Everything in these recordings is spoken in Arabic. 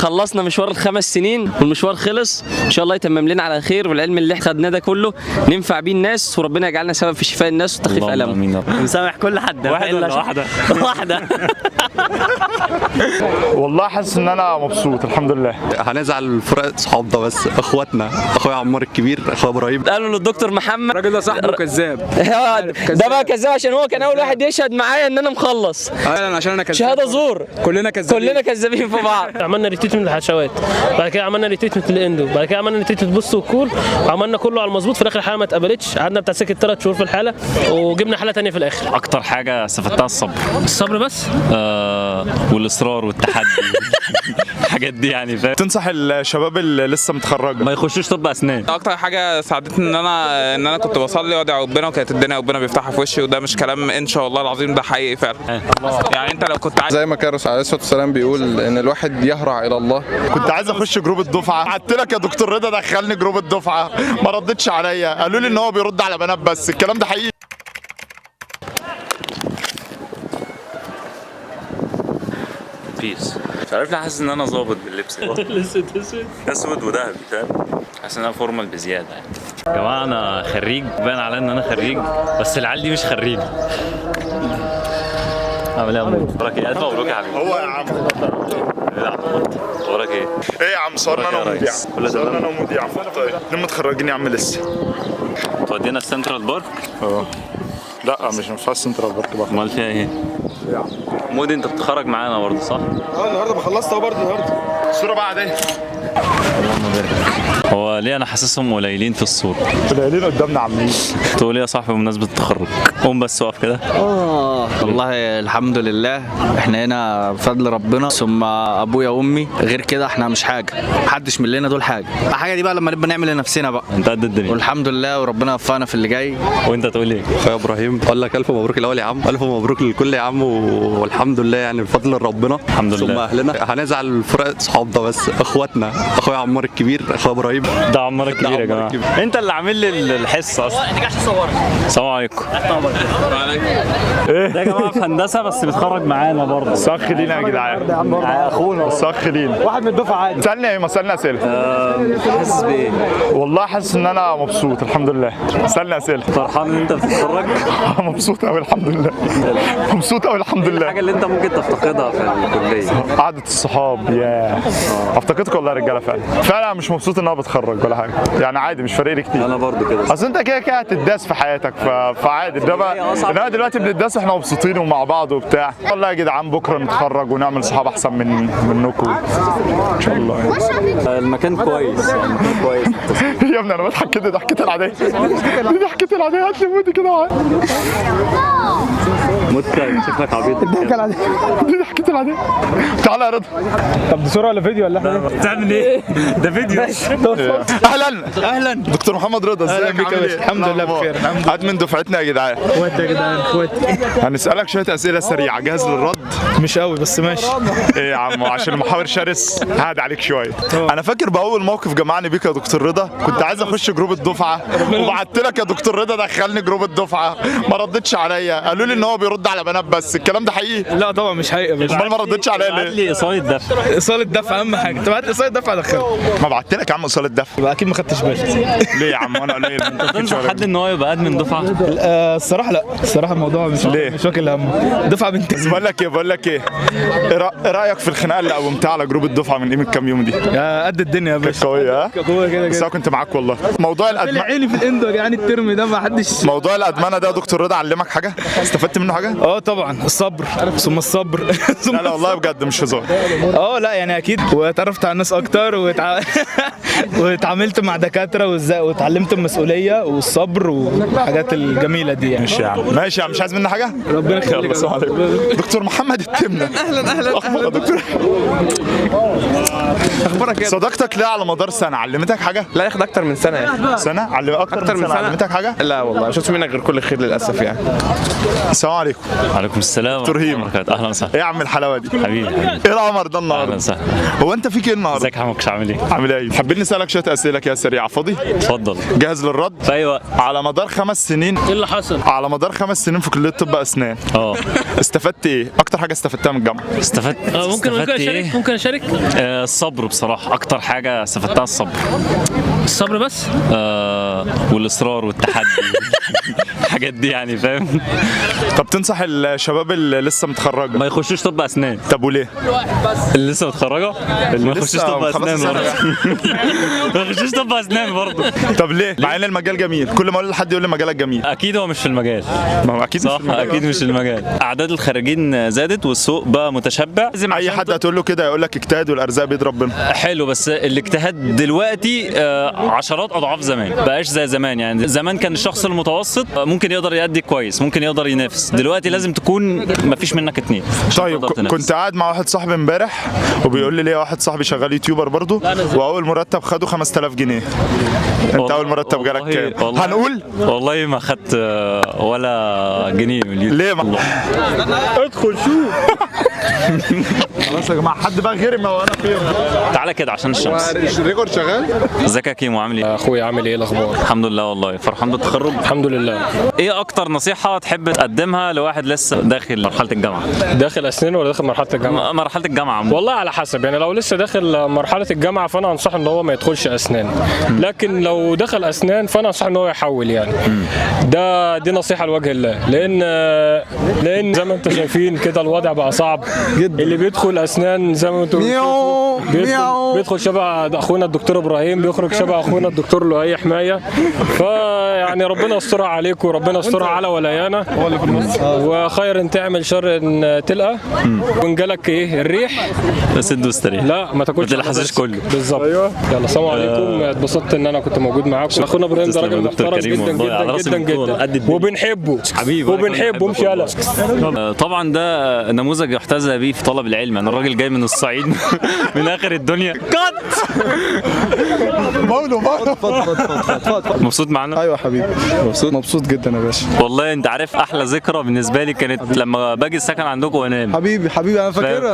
خلصنا مشوار الخمس سنين والمشوار خلص ان شاء الله يتمم لنا على خير، والعلم اللي خدناه ده كله ننفع بيه الناس، وربنا يجعلنا سبب في شفاء الناس وتخفيف ألمهم. مسامح كل حد. واحد ولا واحدة؟ واحدة. والله حاسس ان انا مبسوط الحمد لله. هنزعل فراق صحابنا بس اخواتنا، اخويا عمار الكبير، اخويا ابراهيم. قالوا للدكتور محمد الراجل ده صاحبه كذاب. ده بقى كذاب عشان هو كان اول واحد يشهد معايا ان انا مخلص. عشان انا كذاب. شهاده زور. كلنا كذابين. كلنا كذابين في بعض. عملنا ريتريتمنت للحشوات، بعد كده عملنا ريتريتمنت للاندو، بعد كده عملنا ريتريتمنت بص وكول، وعملنا كله على المظبوط. في الاخر الحاله ما اتقبلتش، قعدنا بتاع سكه 3 شهور في الحاله وجبنا حاله ثانيه في الاخر. اكتر حاجه استفدتها الصبر بس والاصرار والتحدي الحاجات دي يعني فاهم. تنصح الشباب اللي لسه متخرجوا ما يخشوش طب اسنان. اكتر حاجه ساعدتني ان انا كنت بصلي وادعي ربنا، وكانت الدنيا ربنا بيفتحها في وشي، وده مش كلام ان شاء الله العظيم، ده حقيقي فعلا. يعني انت لو كنت زي ما كان الرسول عليه الصلاه والسلام بيقول ان الواحد يهرع الى الله. كنت عايز اخش جروب الدفعه، قعدت لك يا دكتور رضا دخلني جروب الدفعه، ما ردتش عليا، قالوا لي ان هو بيرد على بنات بس. الكلام ده حقيقي؟ بيس مش عارف ليه حاسس ان انا ظابط باللبس ده اسود وذهبي فاهم. حاسس ان انا فورمال بزياده يعني. يا جماعه انا خريج، باين عليا ان انا خريج، بس العيال دي مش خريج. عامل ايه يا عمو؟ وراك ايه؟ الف مبروك يا حبيبي. هو يا عم وراك ايه؟ ايه يا عم؟ صورنا انا ومودي يا عم. صورنا انا ومودي يا عم. طيب ليه متخرجين يا عم لسه؟ تودينا السنترال بارك؟ لا مش في السنترال بارك بقى. امال فيها ايه؟ مودي انت بتتخرج معانا برضه صح؟ النهارده ما خلصت اهو برضه النهارده. الصوره بقى عاديه. هو ليه انا حاسسهم قليلين في الصوره؟ قليلين قدامنا عاملين. تقول ايه يا صاحبي بمناسبه التخرج؟ قوم بس وقف كده. والله الحمد لله احنا هنا بفضل ربنا ثم ابويا وامي، غير كده احنا مش حاجه، محدش مننا دول حاجه. الحاجه دي بقى لما نبقى نعمل لنفسنا بقى. انت قد الدنيا والحمد لله وربنا يوفقنا في اللي جاي. وانت تقول ايه؟ اخويا ابراهيم اقول لك الف مبروك الاول يا عم، الف مبروك للكل يا عم، والحمد لله يعني بفضل ربنا الحمد لله. ثم اهلنا. هنزعل فراق صحابنا بس اخواتنا، اخويا عمار الكبير، اخويا ابراهيم. ده عمار الكبير يا جماعه. انت اللي عامل لي الحصه اصلا. السلام عليكم. ده يا جماعه في هندسه بس بيتخرج معانا برضه. صخ لينا يا جدعان. اخونا صخ لينا. واحد من الدفعه عادي. سالني ايه؟ ما سالنا اسئله. حاسس بايه؟ والله حاسس ان انا مبسوط الحمد لله. سالنا اسئله. فرحان ان انت بتتخرج؟ مبسوط قوي الحمد لله. مبسوط قوي الحمد لله. الحاجه اللي انت ممكن تفتقدها في الكليه؟ قعدة الصحاب. ياه افتقدكم والله يا رجاله. فعلا مش مبسوط ان انا بتخرج ولا حاجه، يعني عادي مش فارق لي كتير. انا برضو كده. اصل انت كده كده هتداس في حياتك فعادي. ده بقى انما دلوقتي بنتداس احنا مبسوطين ومع بعض وبتاع. والله يا جدعان بكره نتخرج ونعمل صحاب احسن منكم ان شاء الله. المكان كويس يعني، المكان كويس. يا ابني انا بضحك كده ضحكتي العاديه. دي ضحكتي العاديه. هات لي مودي كده. شكلك عبيط. دي ضحكتي العاديه. تعالى يا رضا. طب دي صوره ولا فيديو ولا احنا؟ بتعمل ايه؟ ده فيديو. اهلا دكتور محمد رضا. ازيك؟ عامل ايه؟ الحمد لله بخير. قاعد من دفعتنا يا جدعان. اخواتي يا جدعان اخواتي. هنسالك شويه اسئله سريعه، جاهز للرد؟ مش قوي بس ماشي. ايه يا عم عشان المحاور شرس هاد عليك شويه. انا فاكر باول موقف جمعني بيك يا دكتور رضا، كنت عايز اخش جروب الدفعه وبعت لك يا دكتور رضا دخلني جروب الدفعه، ما ردتش عليا، قالوا لي ان هو بيرد على بنات بس. الكلام ده حقيقي؟ لا طبعا مش حقيقي. امال ما ردتش عليا ليه؟ لي ايصال الدفع. ايصال الدفع اهم حاجه. انت بعت لي ايصال الدفع ادخله. ما بعت لك يا عم ايصال الدفع. يبقى اكيد ما خدتش بالي. ليه يا عم؟ وانا قليل؟ انت تنصح حد ان هو يبقى ادمن دفعه؟ الصراحه لا، الصراحه الموضوع مش واكل همه. دفعه بنت. بقول لك ايه ايه رايك في الخناقه اللي قومتها على جروب الدفعه من قيمه كام يوم دي؟ يا قد الدنيا يا باشا. قويه ها؟ قويه كده بس كده. انا كنت معاك والله. موضوع الادمان، عيني في الاندو يا جدعان الترم ده ما حدش. موضوع الادمانه ده يا دكتور رضا علمك حاجه؟ استفدت منه حاجه؟ طبعا الصبر ثم الصبر. لا لا والله بجد مش هزار. لا يعني اكيد. واتعرفت على الناس اكتر واتعاملت مع دكاتره واتعلمت المسؤوليه والصبر والحاجات الجميله دي يعني. ماشي يا عم. ماشي يا عم. مش عايز مني حاجه؟ ربنا يخليك. السلام عليكم. دكتور محمد التمنه. اهلا دكتور كوره كده. صداقتك ليه على مدار سنه علمتك حاجه؟ لا ياخد اكتر من سنه يعني. سنه اكتر من سنه علمتك حاجه؟ لا والله ما شفتش منك غير كل خير للاسف يعني. السلام عليكم. وعليكم السلام دكتور هيم. اهلا وسهلا. ايه يا عم الحلاوه دي؟ حبيبي ايه القمر ده النهارده؟ اهلا وسهلا. هو انت فيك ايه النهارده؟ ازيك يا حموكش عامل ايه؟ عامل ايه؟ حابين نسالك شويه اسئله كده سريعه، فاضي؟ اتفضل. جاهز للرد؟ في اي وقت. على مدار 5 سنين ايه اللي حصل؟ على مدار 5 سنين في كليه طب اسنان استفدت ايه؟ اكتر حاجه استفدتها من الجامعه؟ استفدت ممكن استفدت اشارك؟ ممكن اشارك؟ الصبر بصراحه، اكتر حاجه استفدتها الصبر. الصبر بس؟ والاصرار والتحدي الحاجات دي يعني فاهم. طب تنصح الشباب اللي لسه متخرجه ما يخشوش طب اسنان؟ طب وليه؟ اللي لسه متخرجه اللي ما يخشوش طب اسنان برضه. ما يخشوش طب اسنان برضه. طب ليه؟ مع ان المجال جميل، كل ما اقول لحد يقول لي مجالك جميل. اكيد هو مش في المجال. ما هو اكيد صح، مش في المجال. اكيد مش المجال. اعداد الخريجين زادت والسوق بقى متشبع. اي حد هتقول له كده يقول لك اجتهاد والارزاق بيد ربنا. حلو، بس الاجتهاد دلوقتي عشرات اضعاف زمان، بقاش زي زمان. يعني زمان كان الشخص المتوسط ممكن يقدر يأدي كويس، ممكن يقدر ينافس. دلوقتي لازم تكون مفيش منك اتنين. طيب كنت قاعد مع واحد صاحبي امبارح وبيقول لي ليه واحد صاحبي شغال يوتيوبر برضه واول مرتب خده 5000 جنيه. انت اول مرتب جالك كام؟ هنقول والله ما خدت ولا جنيه من اليوتيوب. ليه ما ادخل شوف. خلاص يا جماعه، حد بقى غيري ما هو انا فين. تعالى كده عشان الشمس. الريكورد شغال؟ ازيك يا كيمو عامل ايه؟ اخويا عامل ايه الاخبار؟ الحمد لله والله. فرحان بالتخرج؟ الحمد لله. ايه اكتر نصيحه تحب تقدمها لواحد لسه داخل مرحله الجامعه؟ داخل اسنان ولا داخل مرحله الجامعه؟ مرحله الجامعه. والله على حسب، يعني لو لسه داخل مرحله الجامعه فانا انصح ان هو ما يدخلش اسنان، لكن لو دخل اسنان فانا انصح ان هو يحول يعني. دي نصيحه لوجه الله، لان زي ما انتم شايفين كده الوضع بقى صعب جدا. اللي بيدخل اسنان زي ما انتم بيدخل شبه اخونا الدكتور ابراهيم، بيخرج شبه اخونا الدكتور لؤي حمايه. فيعني ربنا يسترها عليكم وربنا يسترها على ولايانا، وخير تعمل شر ان تلقى، وان جالك ايه الريح سد واستريح. لا ما تاكلش، ما تلحسش كله. بالظبط. ايوه يلا السلام عليكم. اتبسطت ان انا كنت موجود معاكم. اخونا ابراهيم ده راجل محترم جدا جدا جدا جدا وبنحبه حبيبي وبنحبه مش يالا. طبعا ده نموذج يحتذى به في طلب العلم. يعني الراجل جاي من الصعيد من اخر الدنيا. مولو مبسوط معانا؟ ايوه حبيبي مبسوط جدا يا باشا. والله انت عارف احلى ذكرى بالنسبه لي كانت لما باجي السكن عندكم وانام. حبيبي انا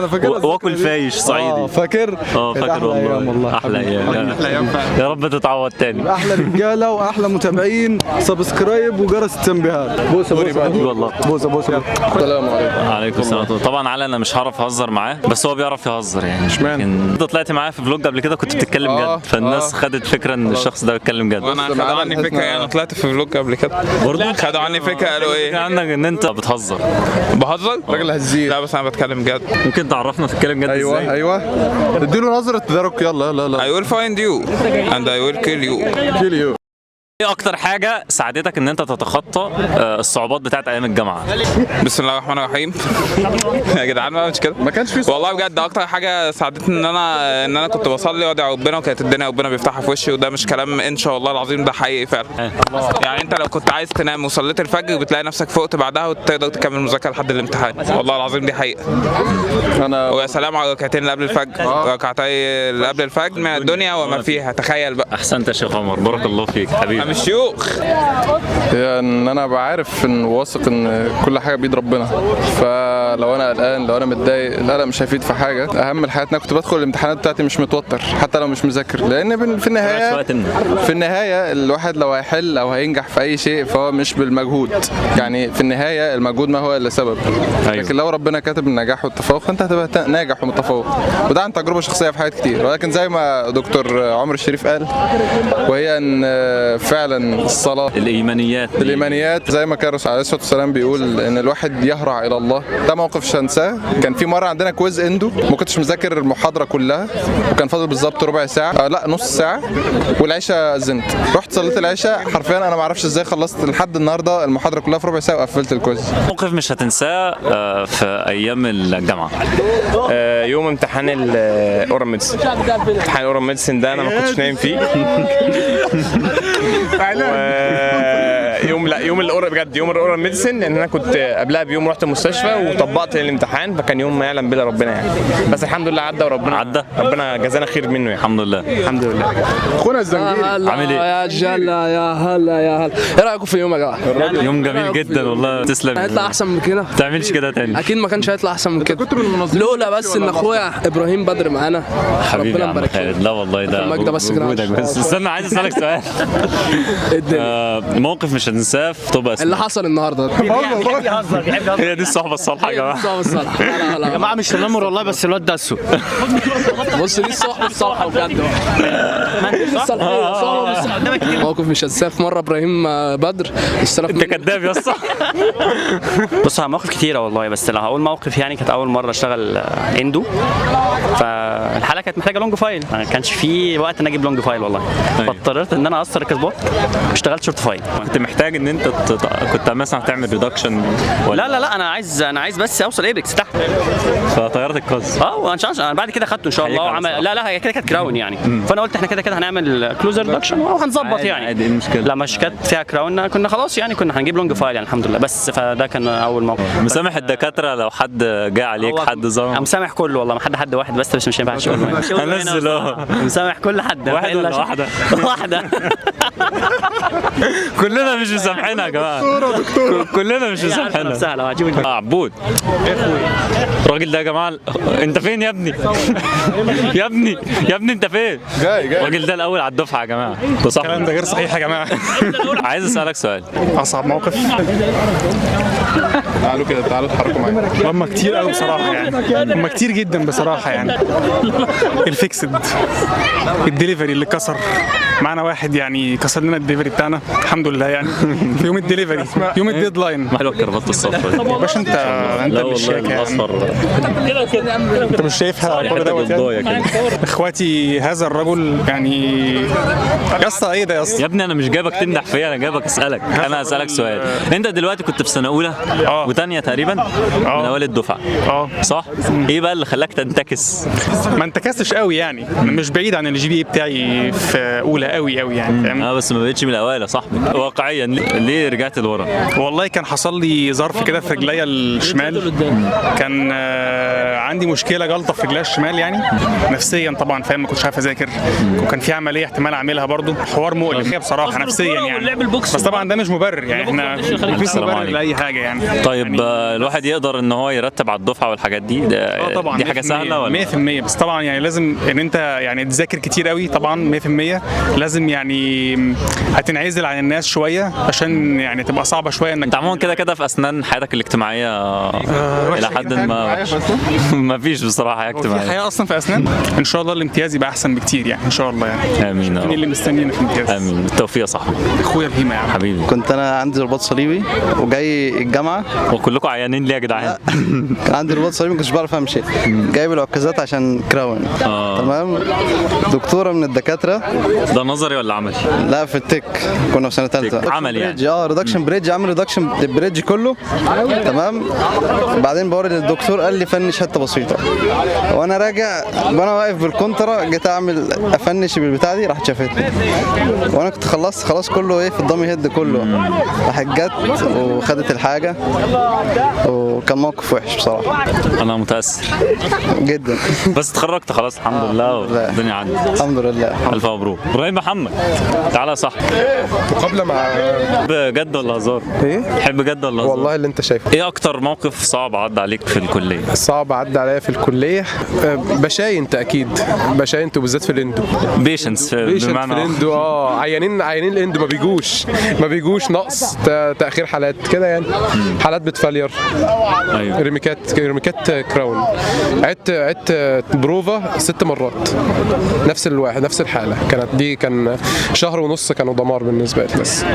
فاكر واكل فايش صعيدي. فاكر والله احلى ايام. يا رب تتعوض تاني. احلى رجاله واحلى متابعين، سبسكرايب وجرس التنبيهات. بوسه والله بوسه السلام عليكم. عليكم السلام. طبعا علي انا مش هعرف اهزر معاه، بس هو بيعرف يهزر يعني. اشمعنى؟ انت طلعت معاه في فلوج قبل كده كنت بتتكلم جد، فالناس خدت فكره ان الشخص ده بيتكلم جد. وانا خدوا عني فكره، انا طلعت في فلوج قبل كده برضه خدوا عني فكره قالوا ايه عندك ان انت بتهزر. بهزر راجل هزير. لا بس انا بتكلم جد. ممكن تعرفنا تتكلم جد ازاي؟ ايوه اديله نظره تدارك. يلا I will find you and I will kill you. ايه اكتر حاجه ساعدتك ان انت تتخطى الصعوبات بتاعت ايام الجامعه؟ بسم الله الرحمن الرحيم. يا جدعان ما مش كده، ما كانش في والله بجد اكتر حاجه ساعدتني ان انا كنت بصلي وادعي ربنا، وكانت الدنيا ربنا بيفتحها في وشي، وده مش كلام ان شاء الله العظيم، ده حقيقي فعلا. يعني انت لو كنت عايز تنام وصليت الفجر بتلاقي نفسك فقت بعدها وتقدر تكمل مذاكره لحد الامتحان. والله العظيم دي حقيقه. ويا سلام على الركعتين اللي قبل الفجر، ركعتين اللي قبل الفجر من الدنيا وما فيها، تخيل بقى. احسنت يا شيخ عمر، بارك الله فيك حبيبي. مش شيوخ. هي ان انا بعرف ان واثق ان كل حاجه بيد ربنا، فلو انا قلقان لو انا متضايق القلق مش هيفيد في حاجه. اهم الحاجات ان انا كنت بدخل الامتحانات بتاعتي مش متوتر حتى لو مش مذاكر، لان في النهايه الواحد لو هيحل او هينجح في اي شيء فهو مش بالمجهود. يعني في النهايه المجهود ما هو الا سبب. لكن لو ربنا كاتب النجاح والتفوق فانت هتبقى ناجح ومتفوق، وده عن تجربه شخصيه في حاجات كتير. ولكن زي ما دكتور عمر الشريف قال، وهي ان فعلا الصلاه الايمانيات زي ما كان الرسول عليه الصلاه والسلام بيقول ان الواحد يهرع الى الله. ده موقف مش هنساه. كان في مره عندنا كويز اندو، ما كنتش مذاكر المحاضره كلها وكان فاضل بالظبط ربع ساعه، لا نص ساعه، والعشاء اذنت. رحت صليت العشاء، حرفيا انا ما اعرفش ازاي خلصت لحد النهارده المحاضره كلها في ربع ساعه وقفلت الكويز. موقف مش هتنساه في ايام الجامعه؟ يوم امتحان الاورال امتحان الاورال ميديسن ده انا ما كنتش نايم فيه. يوم لا يوم بجد يوم الاورال ميديسن، لان انا كنت قبلها بيوم رحت المستشفى وطبقت الامتحان، فكان يوم ما يعلم بلا ربنا يعني. بس الحمد لله عدى، وربنا عدى، ربنا جزانا خير منه يعني. الحمد لله. الحمد لله. اخونا الزنجيري عامل ايه؟ يا جلا يا هلا يا هلا، ايه رايكم في اليوم يا جماعه؟ يوم جميل جدا والله، تسلم. هيطلع احسن من كده؟ ما تعملش كده تاني. اكيد ما كانش هيطلع احسن من كده لولا بس ان اخويا ابراهيم بدر معانا. حبيبي يا ربنا عم يبارك خالد. فيك. لا والله ده المجد بس كده. وجودك بس. استنى عايز اسالك سؤال. موقف مش هتنساه في طب اسنان. اللي حصل النهارده هي دي الصحبه الصالحه يا جماعه. الصحبه الصالحه. لا لا يا جماعه مش تنمر والله، بس الواد ده اسود. بص دي الصحبه الصالحه بجد. موقف مش هتنساه في مره ابراهيم بدر استلف. انت كداب يا اسطى. بص على مواقف كتيره والله، بس لو هقول موقف يعني كانت اول مره اشتغل اندو، فالحاله كانت محتاجه لونج فايل، ما كانش في وقت ان اجيب لونج فايل والله، فاضطريت ان انا اقصر الكسبات اشتغلت شورت فايل. كنت محتاج ان انت كنت مثلا تعمل ريدكشن لا لا لا، انا عايز بس اوصل ايبكس تحت، فطيرت الكاز. انا بعد كده خدته ان شاء الله لا هي كده كانت كراون يعني. فانا قلت احنا كده هنعمل كلوزر ريدكشن وهنظبط يعني. عادي، ايه المشكله؟ لا مش كانت فيها كراون، كنا خلاص يعني كنا هنجيب لونج فايل يعني الحمد لله. بس فده كان اول موقف. مسامح الدكاتره لو حد جه عليك، حد ظلم؟ مسامح كله والله، ما حد واحد بس مش ينفع تقول هنزل مسامح كل حد. واحد ولا واحده؟ واحده. كلنا مش مسامحينها يا جماعه. كلنا مش مسامحينها. سهله هتجيب. عبود الراجل ده يا جماعه، انت فين يا ابني؟ يا ابني انت فين؟ جاي الراجل ده الاول على الدفعه يا جماعه. ده صح؟ الكلام ده غير صحيح يا جماعه. عايز اسالك سؤال. اصعب موقف تعالوا كده، تعالوا اتحركوا معايا. هم كتير قوي بصراحه يعني، هم كتير جدا بصراحه يعني. الفيكسد، الدليفري اللي كسر معانا واحد يعني، كسر لنا الدليفري بتاعنا الحمد لله يعني. في يوم الدليفري، يوم الديدلاين. حلوه الكرافات الصفراء دي. باشا انت مش شايف يعني. انت مش شايفها كل دوت يعني. اخواتي هذا الرجل يعني يا اسطى، ايه ده يا اسطى؟ يا ابني انا مش جايبك تمدح فيا، انا جايبك اسالك. انا اسالك سؤال، انت دلوقتي كنت في سنه اولى وثانيه تقريبا من اوائل الدفعه، صح؟ ايه بقى اللي خلاك تنتكس؟ ما انتكستش قوي يعني، مش بعيد عن الجي بي اي بتاعي في اولى قوي يعني فاهم. بس ما بقتش من الاوائل يا صاحبي. واقعيا ليه رجعت لورا؟ والله كان حصل لي ظرف كده في رجليا الشمال، كان عندي مشكله جلطه في رجليا الشمال يعني، نفسيا طبعا فاهم، ما كنتش عارف اذاكر، وكان في عمليه احتمال اعملها برضو، حوار مؤلم بصراحه نفسيا يعني. بس طبعا ده مش مبرر يعني، احنا مفيش مبرر لاي حاجه يعني. طيب يعني الواحد يقدر ان هو يرتب على الدفعه والحاجات دي؟ طبعا دي حاجه سهله ولا 100%؟ بس طبعا يعني لازم ان انت يعني تذاكر كتير قوي طبعا 100%. لازم يعني هتنعزل عن الناس شويه عشان يعني تبقى صعبه شويه انك. انت عموما كده في اسنان حياتك الاجتماعيه الى حد ما ما فيش بصراحه حياه اجتماعيه. في حياه اصلا في اسنان؟ ان شاء الله الامتياز يبقى احسن بكتير يعني ان شاء الله يعني. امين يا رب. اللي مستنينا في الامتياز. امين، بالتوفيق يا صاحبي. اخويا الهيمه يعني حبيبي. كنت انا عندي رباط صليبي وجاي الجامعه. وكلكم عيانين ليه يا جدعان؟ كان عندي رباط صليبي، ما كنتش بعرف امشي، جايب العكازات عشان كراون. تمام. دكتوره من الدكاتره. ده نظري ولا عملي؟ لا في التك، كنا في سنه ثالثه. عملي يعني. ريدكشن بريدج، عامل ريدكشن البريدج كله. تمام. بعدين بوري للدكتور، قال لي فنش حته بسيطه، وانا راجع وانا واقف بالكونترا جيت اعمل افنش بالبتاع دي، راحت شافتني وانا كنت خلصت خلاص كله ايه في الضمي هيد كله، راحت جت وخدت الحاجه، وكان موقف وحش بصراحه. انا متاثر جدا. بس اتخرجت خلاص الحمد لله والدنيا عدت الحمد لله. الف مبروك. ابراهيم محمد تعالى يا صاحبي. مقابله مع جد ولا هزار؟ ايه؟ تحب جد ولا هزار؟ والله اللي انت شايفه. ايه اكتر موقف صعب عدى عليك في الكليه؟ صعب عدى عليا في الكليه بشاينت، اكيد بشاينت، وبالذات في الاندو. بيشنس بمعنى في الاندو. عيانين الاندو ما بيجوش نقص تاخير حالات كده يعني. حالات بتفلير. ايوه. ريميكات كراون. عدت بروفا 6 مرات، نفس الواحد نفس الحاله كانت دي. كان شهر ونص كانوا دمار بالنسبه لي. بس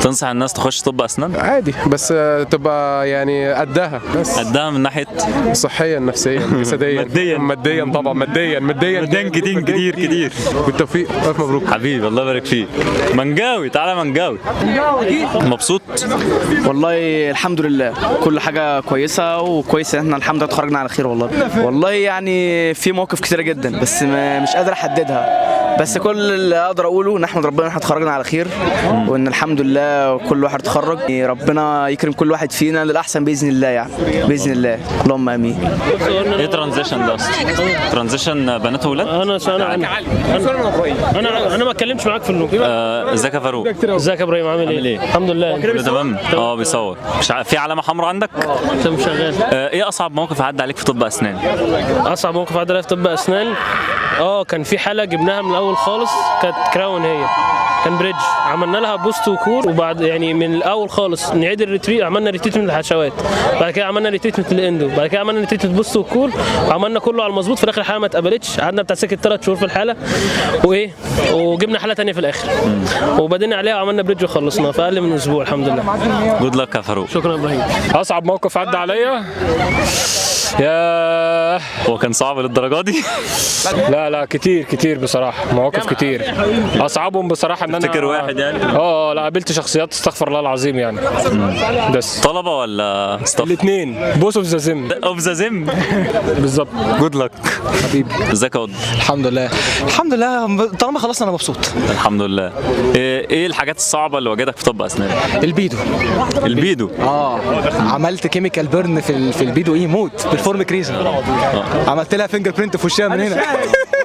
تنصح الناس تخش طب اسنان؟ عادي، بس تبقى يعني قدها، بس قدها من ناحيه صحيا نفسيا جسديا ماديا طبعا، ماديا كتير. بالتوفيق، الف مبروك حبيبي، الله يبارك فيك. منجاوي تعالى منجاوي. مبسوط والله الحمد لله، كل حاجه كويسه، وكويس ان احنا الحمد لله اتخرجنا على خير والله يعني في مواقف كتيره جدا بس مش قادر احددها. بس كل اللي اقدر اقوله نحمد ربنا ان احنا اتخرجنا على خير، وان الحمد لله كل واحد اتخرج، ربنا يكرم كل واحد فينا للاحسن باذن الله يعني، باذن الله، اللهم امين. ايه ترانزيشن ده اصلا؟ ترانزيشن بنات وولاد؟ انا ما اتكلمش معاك في النوم. ازيك يا فاروق؟ ازيك يا ابراهيم، عامل ايه؟ الحمد لله كله تمام؟ بيصور. مش في علامه حمراء عندك؟ مش شغال. ايه اصعب موقف عدى عليك في طب اسنان؟ اصعب موقف عدى عليا في طب اسنان كان في حاله جبناها من الاول خالص، كانت كراون، هي كان بريدج، عملنا لها بوست وكور، وبعد يعني من الاول خالص نعيد الريتريت، عملنا ريتريتمنت للحشوات، بعد كده عملنا ريتريتمنت للاندو، بعد كده عملنا ريتريتمنت بوست وكور، وعملنا كله على المظبوط. في الاخر الحاله ما اتقبلتش، قعدنا بتاع سكه 3 شهور في الحاله، وجبنا حاله ثانيه في الاخر، وبدينا عليها وعملنا بريدج وخلصناها في اقل من اسبوع الحمد لله. جود لك يا فاروق. شكرا يا ابراهيم. اصعب موقف عدى عليا هو كان صعب للدرجه دي؟ لا كتير بصراحه، مواقف كتير. اصعبهم بصراحه ان انا تفتكر واحد يعني؟ لا قابلت شخصيات استغفر الله العظيم يعني. بس طلبه ولا ستاف؟ الاثنين، بوس اوف ذا زم. اوف ذا زم بالظبط. جود لك حبيبي. ازيك يا واد؟ الحمد لله طالما خلصنا انا مبسوط الحمد لله. ايه الحاجات الصعبه اللي واجهتك في طب اسنان؟ البيدو عملت كيميكال بيرن في البيدو يموت بالفورم كريزر. عملت لها فينجر برينت في وشها من هنا،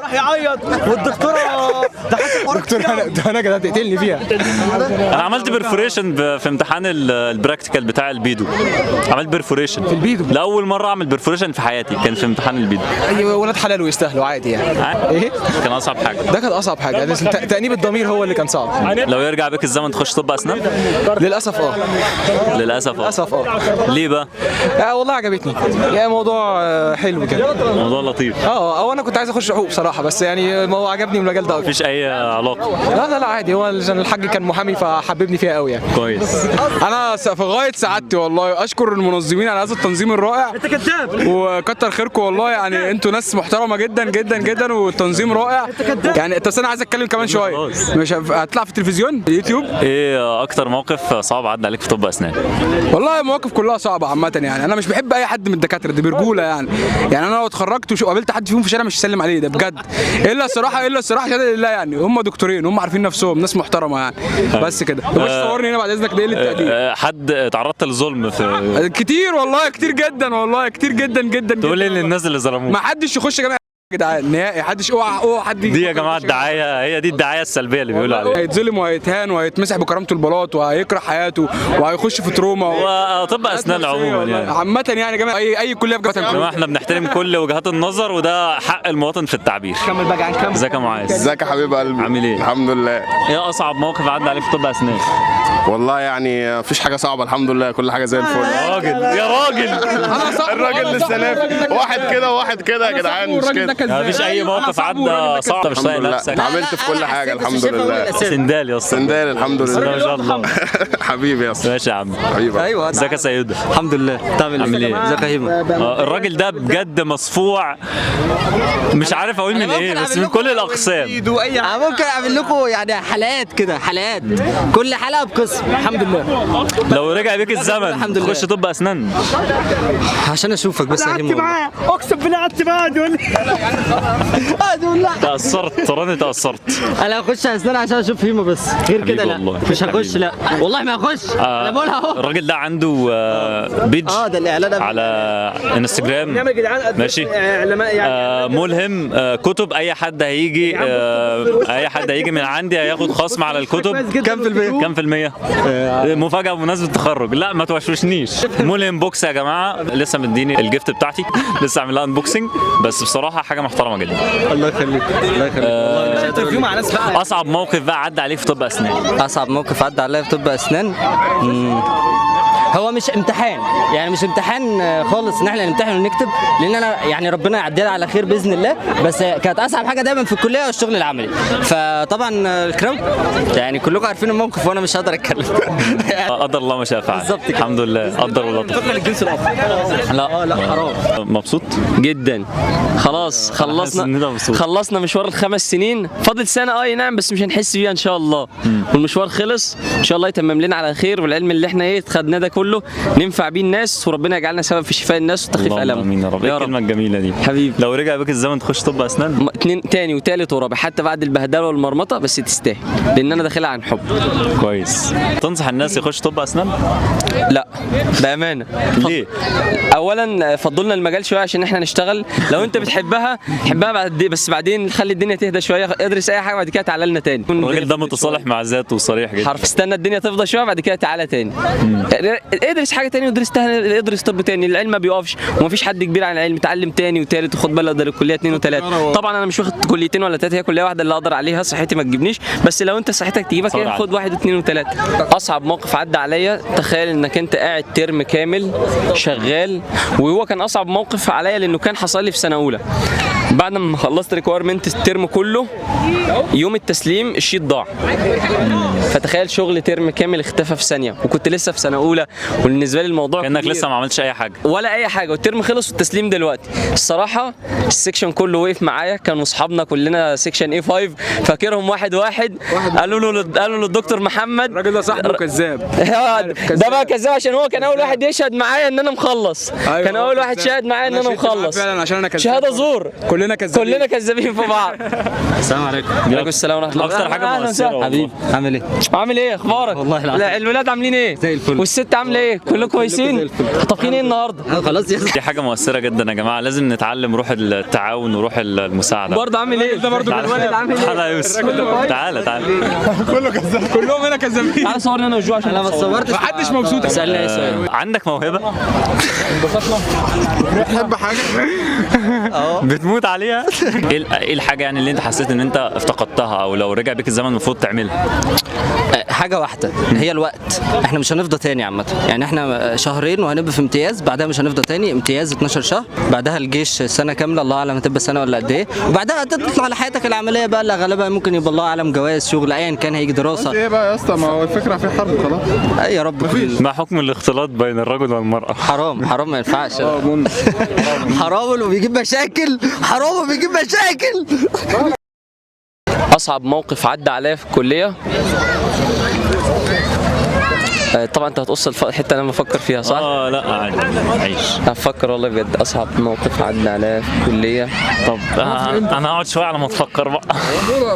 راح يعيط، والدكتوره دكتور انا كانت هتقتلني فيها. انا عملت بيرفوريشن في امتحان البراكتيكال بتاع البيدو، عملت بيرفوريشن في البيدو لاول مره اعمل بيرفوريشن في حياتي، كان في امتحان البيدو. ايوه ولاد حلال ويستاهلوا عادي يعني. ايه كان اصعب حاجه؟ ده كان اصعب حاجه، تأنيب الضمير هو اللي كان صعب. لو يرجع بك الزمن تخش طب اسنان؟ للاسف للاسف ليه بقى؟ والله عجبتني يعني، موضوع حلو كده، موضوع لطيف. او انا كنت عايز اخش حقوق بصراحه، بس يعني الموضوع عجبني من المجال ده اكتر. مفيش اي علاقه؟ لا عادي، هو الحاج كان محامي فحببني فيها قوي يعني. كويس. انا في غايه سعادتي والله، اشكر المنظمين على هذا التنظيم الرائع. انت كذاب، وكتر خيركم والله يعني، انتوا ناس محترمه جدا جدا جدا، والتنظيم رائع يعني. بس انا عايز اتكلم كمان شويه، مش هطلع في التلفزيون اليوتيوب. ايه اكتر موقف صعب عدى عليك في طب اسنان؟ والله المواقف كلها صعبه عامه يعني. انا مش بحب اي حد من الدكاتره دي برجوله يعني انا لو اتخرجت وقابلت حد فيهم في الشارع مش هسلم عليه، ده بجد، الا الصراحه شهاده لله يعني. هم دكتورين، هم عارفين نفسهم، ناس محترمه يعني. بس كده. مش تصورني هنا بعد اذنك، ده قله تقدير. حد تعرضت للظلم في كتير والله، كتير جدا والله، كتير جدا جدا. تقول ايه للناس اللي ظلموك؟ ما حدش يخش يا جماعه جدعان نهائي، حدش اوعى حد دي يا جماعه الدعايه، هي دي الدعايه السلبيه اللي بيقولوا عليها. هيتظلم وهيتهان وهيتمسح بكرامته البلاط وهيكره حياته وهيخش في تروما وطب اسنان عموما يعني عامه يعني يا جماعه، اي كليه في جامعه. احنا بنحترم كل وجهات النظر، وده حق المواطن في التعبير. كمل بقى عن كمل. ازيك يا معاذ؟ ازيك يا حبيب قلبي؟ عامل ايه؟ الحمد لله. ايه اصعب موقف عدى عليك في طب اسنان؟ والله يعني مفيش حاجه صعبه الحمد لله، كل حاجه زي الفل. يا راجل الراجل لسه نافع، واحد كده وواحد كده يا جدعان، مش كده. مفيش اي موقف عدى صعب مش طايق نفسك؟ عملت في كل حاجه الحمد لله. سندال يا اسطى، سندال الحمد لله ما شاء الله. حبيبي يا اسطى. ماشي يا عم. حبيبي. ايوه ازيك يا سيدة؟ الحمد لله. عامل ايه؟ ازيك يا هيما؟ الراجل ده بجد مصفوع، مش عارف اقول من ايه، بس من كل الاقسام. انا ممكن اعمل لكم يعني حلقات كده، حلقات كل حلقه بقسم. الحمد لله. لو رجع بيك الزمن تخش طب اسنان؟ عشان اشوفك بس يا هيما. اقسم بالله قعدت معاه تأثرت راني، تأثرت. انا هخش اسنان عشان اشوف هيما بس، غير كده لا والله. مش هخش، لا والله ما هخش. انا بقولها اهو. الراجل ده عنده بيج ده الاعلان على انستجرام، ماشي، ملهم. كتب اي حد هيجي من عندي هياخد خصم على الكتب. كام في المية؟ مفاجأة بمناسبة التخرج. لا ما توشوشنيش. ملهم بوكس يا جماعة، لسه مديني الجيفت بتاعتي، لسه عامل لها انبوكسنج، بس بصراحة حاجة محترمة جدا. الله يخليك الله يخليك. انترفيو مع ناس بقى. اصعب موقف بقى عدى عليك في طب اسنان؟ اصعب موقف عدى عليا في طب اسنان هو مش امتحان، يعني مش امتحان خالص ان احنا نمتحن ونكتب، لان انا يعني ربنا يعديها على خير باذن الله، بس كانت اصعب حاجه دايما في الكليه والشغل العملي. فطبعا الكراود يعني كلكم عارفين الموقف وانا مش هقدر اتكلم. قدر الله ما شاء فعل. بالظبط كده. الحمد لله قدر الله. فكر الجنس الاخر. لا حرام. مبسوط جدا. خلاص خلصنا مشوار ال5 سنين، فاضل سنه اي نعم، بس مش هنحس بيها ان شاء الله. والمشوار خلص ان شاء الله يتمم لنا على خير، والعلم اللي احنا خدناه ده كله كله ننفع بيه الناس، وربنا يجعلنا سبب في شفاء الناس وتخفيف اللهم ألمهم. امين يا رب. ايه الكلمه الجميله دي حبيبي. لو رجع بك الزمن تخش طب اسنان؟ تاني وتالت ورابع، حتى بعد البهدله والمرمطه، بس تستاهل لان انا داخلها عن حب. كويس. تنصح الناس يخش طب اسنان؟ لا بامانه. ليه؟ اولا فضلنا المجال شويه عشان احنا نشتغل. لو انت بتحبها بس بعدين خلي الدنيا تهدى شويه، ادرس اي حاجه بعد كده تعالى لنا تاني. الراجل ده متصالح مع ذاته وصريح جدا. حرف استنى الدنيا تفضى شويه بعد كده تعالى تاني. ادرس حاجه تاني ادرس طب تاني، العلم ما بيقفش ومفيش حد كبير عن العلم. اتعلم تاني وتالت وخد بالك ده الكليه 2 و3. طبعا انا مش واخد كليتين ولا 3، هي كليه واحده اللي اقدر عليها، صحتي ما تجيبنيش، بس لو انت صحتك تجيبك كده خد 1 و2 و3. اصعب موقف عدى عليا، تخيل انك انت قاعد ترم كامل شغال، وهو كان اصعب موقف عليا لانه كان حصل لي في سنه اولى. بعد ما خلصت ريكويرمنت الترم كله، يوم التسليم الشيت ضاع. فتخيل شغل ترم كامل اختفى في ثانيه، وكنت لسه في سنه اولى، وبالنسبه لي الموضوع كانك لسه ما عملتش اي حاجه ولا اي حاجه، والترم خلص والتسليم دلوقتي. الصراحه السكشن كله وقف معايا، كانوا اصحابنا كلنا سكشن اي 5 فاكرهم واحد قالوا للدكتور محمد الراجل ده صاحبه كذاب. ده بقى كذاب عشان هو كان اول واحد يشهد معايا ان انا مخلص. أيوة كان اول واحد شاهد معايا ان انا مخلص فعلا عشان انا كذاب. شهاده زور، كلنا كذابين في بعض. السلام عليكم. وعليكم السلام ورحمه الله. اكتر حاجه مؤثره حبيبي عامل ايه اخبارك؟ والله العظيم. الولاد عاملين ايه؟ زي الفل. والست عامله ايه؟ كلكم كويسين؟ طابخين ايه النهارده؟ خلاص دي حاجه مؤثره جدا يا جماعه، لازم نتعلم روح التعاون وروح المساعده. برضه عامل ايه؟ ده برضه الولد عامل ايه؟ تعالى يا يوسف، تعالى كله كذاب، كلهم هنا كذابين. تعالى صورني انا وجو عشان انا ما اتصورتش. محدش مبسوط. سألني اي سؤال. عندك موهبه؟ بتحب حاجه؟ بتموت عليها؟ ايه الحاجه يعني اللي انت حسيت ان انت افتقدتها، او لو رجع بيك الزمن المفروض تعملها؟ حاجه واحده هي الوقت. احنا مش هنفضى تاني عامه، يعني احنا شهرين وهنبقى في امتياز، بعدها مش هنفضى تاني، امتياز 12 شهر، بعدها الجيش سنه كامله، الله اعلم هتبقى سنه ولا قد ايه، وبعدها تطلع على حياتك العمليه بقى اللي غالبا ممكن يبقى الله اعلم جواز شغل ايا كان، هيجي دراسه. ايه بقى يا اسطى، ما هو الفكره في حرب خلاص. اي يا رب. ما حكم الاختلاط بين الرجل والمراه؟ حرام ما ينفعش. حرام وبيجيب مشاكل، اصعب موقف عدى عليا في الكليه، طبعا انت هتقص الحته اللي انا بفكر فيها صح؟ لا عادي عيش. هفكر والله بجد. اصعب موقف عدى عليا في الكليه، طب انا هقعد شويه على ما تفكر بقى.